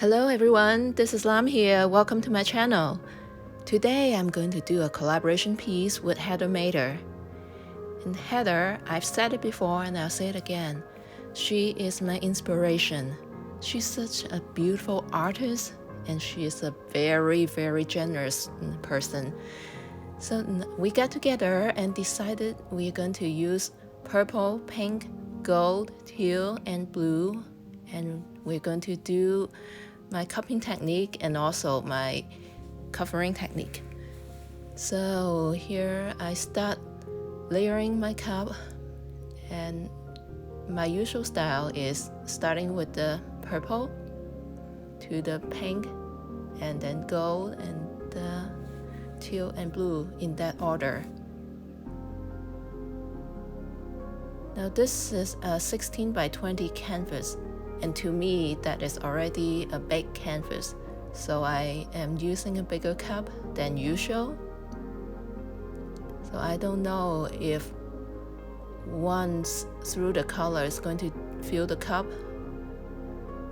Hello everyone, this is Lam here. Welcome to my channel. Today I'm going to do a collaboration piece with Heather Mater. And Heather, I've said it before and I'll say it again. She is my inspiration. She's such a beautiful artist and she is a very, very generous person. So we got together and decided we're going to use purple, pink, gold, teal, and blue. And we're going to do my cupping technique and also my covering technique. So here I start layering my cup, and my usual style is starting with the purple to the pink and then gold and the teal and blue in that order. Now this is a 16 by 20 canvas, and to me that is already a big canvas, so I am using a bigger cup than usual. So I don't know if once through the color is going to fill the cup.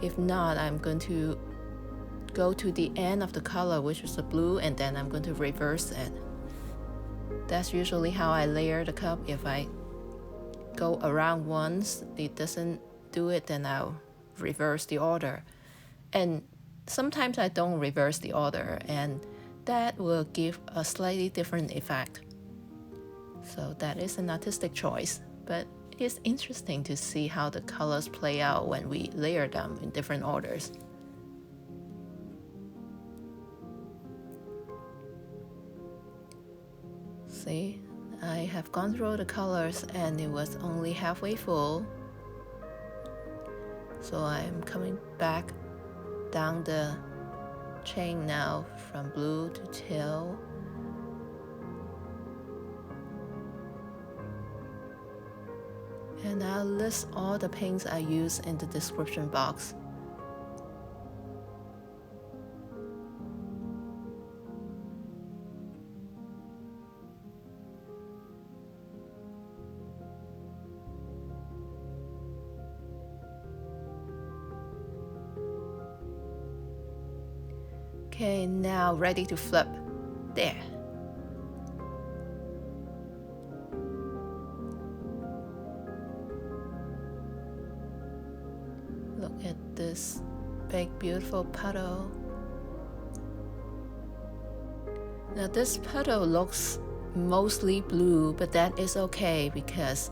If not, I'm going to go to the end of the color, which is the blue, and then I'm going to reverse it. That's usually how I layer the cup. If I go around once, it doesn't do it, then I'll reverse the order. And sometimes I don't reverse the order, and that will give a slightly different effect. So that is an artistic choice, but it's interesting to see how the colors play out when we layer them in different orders. See, I have gone through the colors and it was only halfway full. So I'm coming back down the chain now from blue to teal. And I'll list all the paints I use in the description box. Okay, now ready to flip. There. Look at this big, beautiful puddle. Now this puddle looks mostly blue, but that is okay because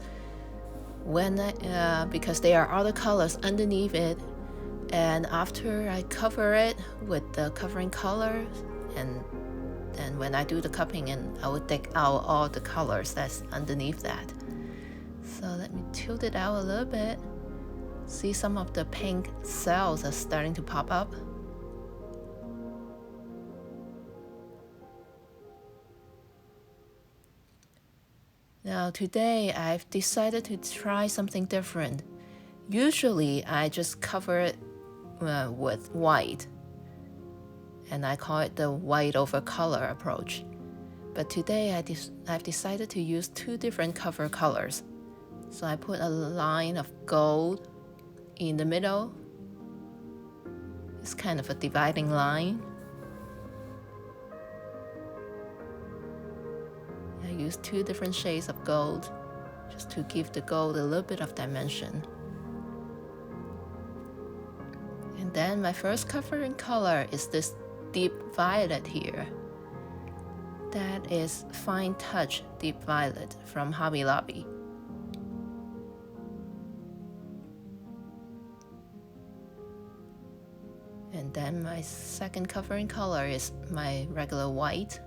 because there are other colors underneath it. And after I cover it with the covering color, and then when I do the cupping, and I will take out all the colors that's underneath that. So let me tilt it out a little bit. See, some of the pink cells are starting to pop up. Now today I've decided to try something different. Usually I just cover it with white, and I call it the white over color approach. But today I've decided to use two different cover colors. So I put a line of gold in the middle. It's kind of a dividing line. I use two different shades of gold just to give the gold a little bit of dimension. And then my first covering color is this deep violet here. That is FineTouch Deep Violet from Hobby Lobby. And then my second covering color is my regular white.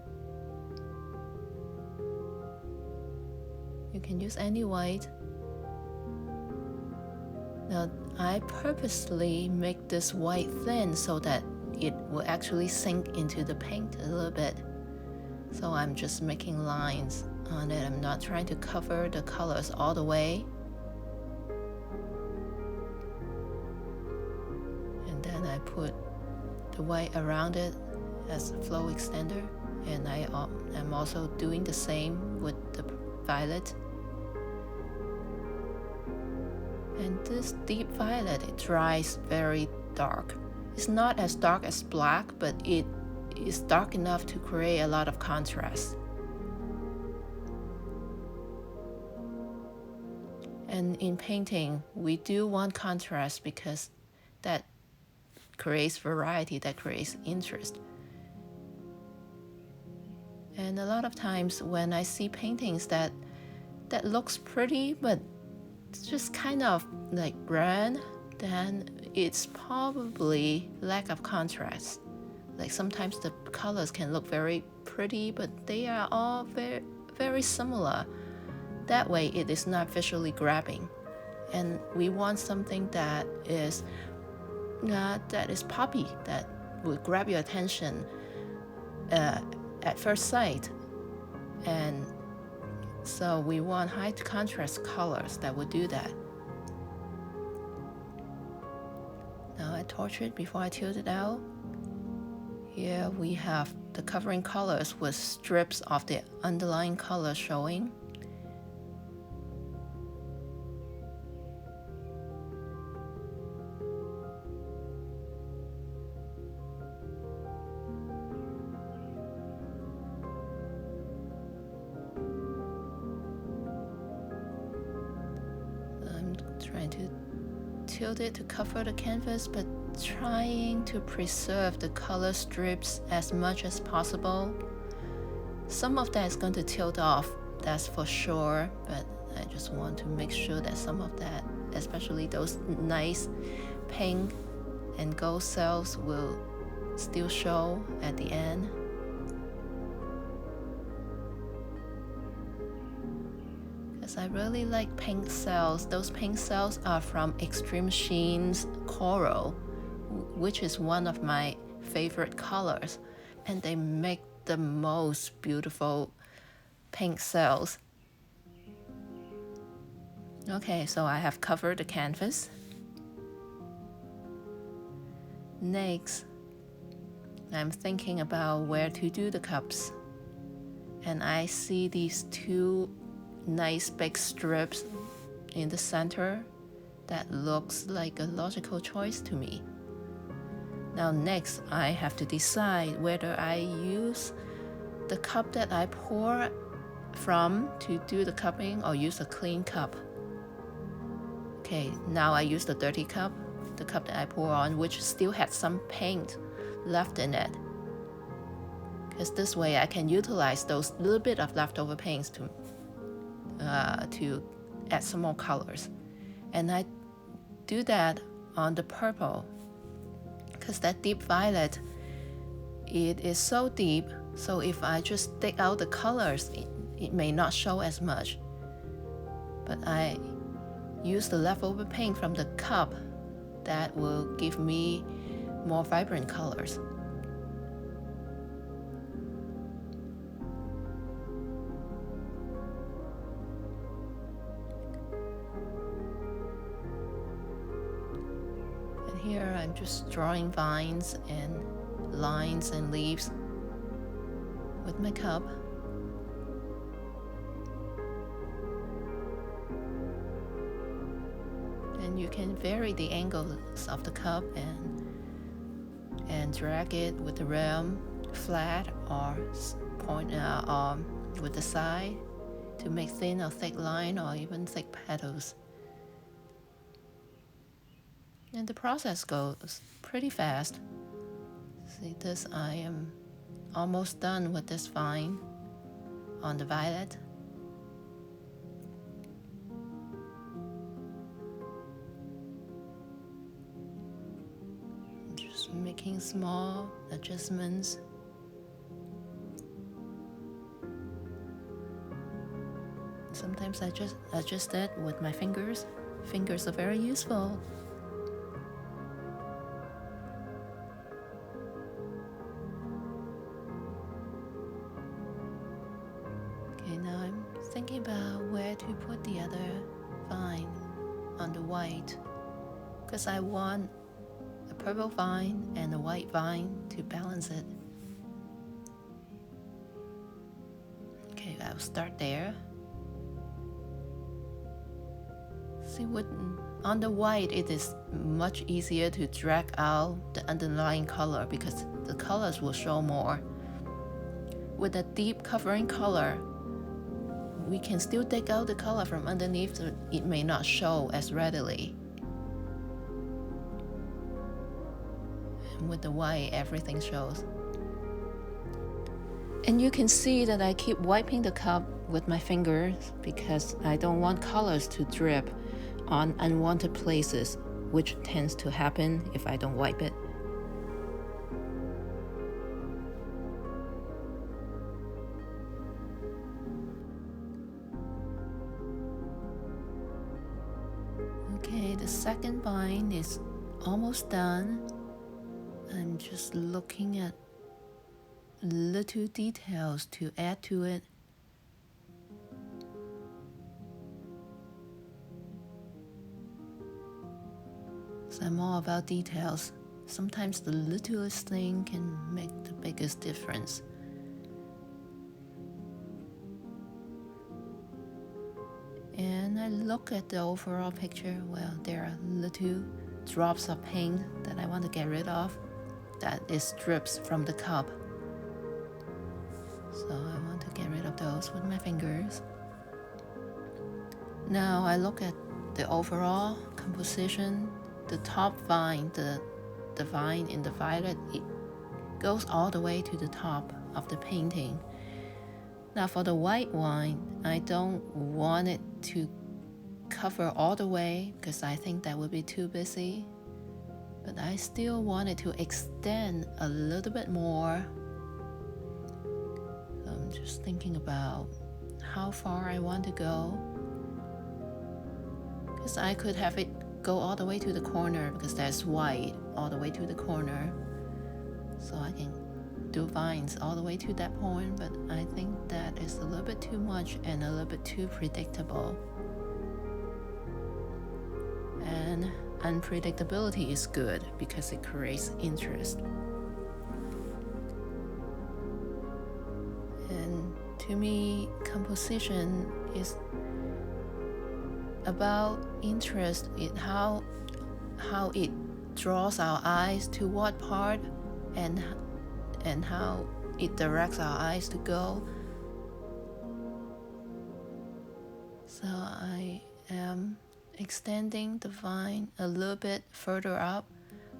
You can use any white. Now, I purposely make this white thin so that it will actually sink into the paint a little bit. So I'm just making lines on it. I'm not trying to cover the colors all the way. And then I put the white around it as a flow extender. And I'm also doing the same with the violet. And this deep violet, it dries very dark. It's not as dark as black, but it is dark enough to create a lot of contrast. And in painting, we do want contrast because that creates variety, that creates interest. And a lot of times when I see paintings that looks pretty, but it's just kind of like brand, then it's probably lack of contrast. Like sometimes the colors can look very pretty, but they are all very, very similar. That way it is not visually grabbing. And we want something that is poppy, that will grab your attention at first sight. And so we want high contrast colors that would do that. Now I torch it before I tilt it out. Here we have the covering colors with strips of the underlying color showing. I'm trying to tilt it to cover the canvas, but trying to preserve the color strips as much as possible. Some of that is going to tilt off, that's for sure, but I just want to make sure that some of that, especially those nice pink and gold cells, will still show at the end. Because I really like pink cells. Those pink cells are from ExtremeSheen's Coral, which is one of my favorite colors, and they make the most beautiful pink cells. Okay, so I have covered the canvas. Next, I'm thinking about where to do the cups, and I see these two nice big strips in the center that looks like a logical choice to me. Now next, I have to decide whether I use the cup that I pour from to do the cupping or use a clean cup. Okay, now I use the dirty cup, the cup that I pour on, which still had some paint left in it. Because this way I can utilize those little bit of leftover paints to add some more colors. And I do that on the purple, because that deep violet, it is so deep, so if I just take out the colors, it may not show as much. But I use the leftover paint from the cup that will give me more vibrant colors. And here I'm just drawing vines and lines and leaves with my cup. And you can vary the angles of the cup and drag it with the rim flat or point with the side to make thin or thick line or even thick petals. And the process goes pretty fast. See this, I am almost done with this vine on the violet. Just making small adjustments. Sometimes I just adjust it with my fingers. Fingers are very useful. Okay, now I'm thinking about where to put the other vine on the white, because I want a purple vine and a white vine to balance it. Okay, I'll start there. See, on the white, it is much easier to drag out the underlying color because the colors will show more. With a deep covering color, we can still take out the color from underneath, so it may not show as readily. And with the white, everything shows. And you can see that I keep wiping the cup with my fingers because I don't want colors to drip on unwanted places, which tends to happen if I don't wipe it. Okay, the second vine is almost done. I'm just looking at little details to add to it. So I'm all about details. Sometimes the littlest thing can make the biggest difference. And I look at the overall picture. Well, there are little drops of paint that I want to get rid of. That is drips from the cup. So I want to get rid of those with my fingers. Now I look at the overall composition. The top vine, the vine in the violet, it goes all the way to the top of the painting. Now for the white one, I don't want it to cover all the way because I think that would be too busy. But I still want it to extend a little bit more. So I'm just thinking about how far I want to go. Because I could have it go all the way to the corner because there's white all the way to the corner. So I can do vines all the way to that point, but I think that is a little bit too much and a little bit too predictable. And unpredictability is good because it creates interest. And to me, composition is about interest in how it draws our eyes to what part and how it directs our eyes to go. So I am extending the vine a little bit further up,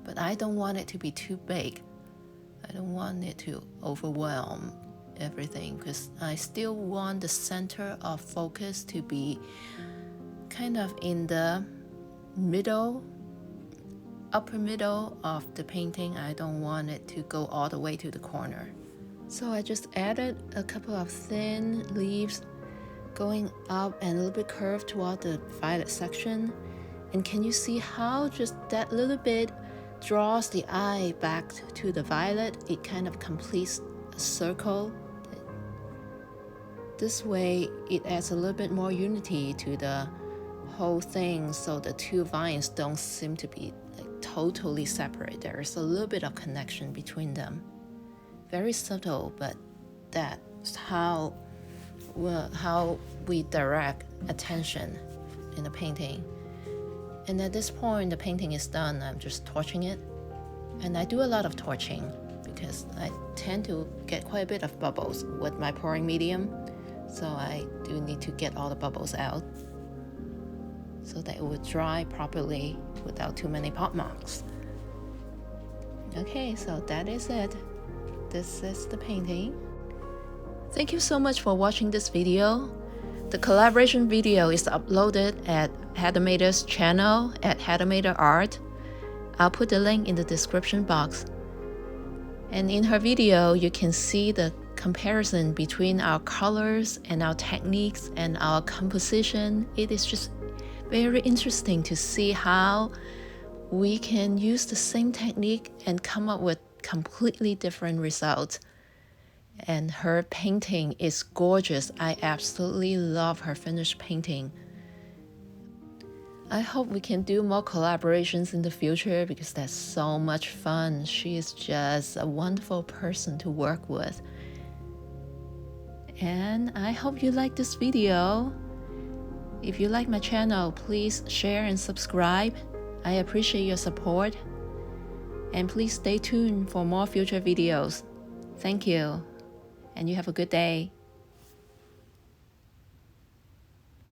but I don't want it to be too big. I don't want it to overwhelm everything because I still want the center of focus to be kind of in the middle, upper middle of the painting. I don't want it to go all the way to the corner. So I just added a couple of thin leaves going up and a little bit curved toward the violet section. And can you see how just that little bit draws the eye back to the violet? It kind of completes a circle. This way it adds a little bit more unity to the whole thing, so the two vines don't seem to be totally separate. There is a little bit of connection between them. Very subtle, but that's how we direct attention in the painting. And at this point, the painting is done. I'm just torching it. And I do a lot of torching because I tend to get quite a bit of bubbles with my pouring medium. So I do need to get all the bubbles out so that it would dry properly without too many pot marks. Okay, so that is it. This is the painting. Thank you so much for watching this video. The collaboration video is uploaded at Hadamader's channel at Hadamader Art. I'll put the link in the description box. And in her video, you can see the comparison between our colors and our techniques and our composition. It is just very interesting to see how we can use the same technique and come up with completely different results. And her painting is gorgeous. I absolutely love her finished painting. I hope we can do more collaborations in the future because that's so much fun. She is just a wonderful person to work with. And I hope you like this video. If you like my channel, please share and subscribe. I appreciate your support. And please stay tuned for more future videos. Thank you, and you have a good day.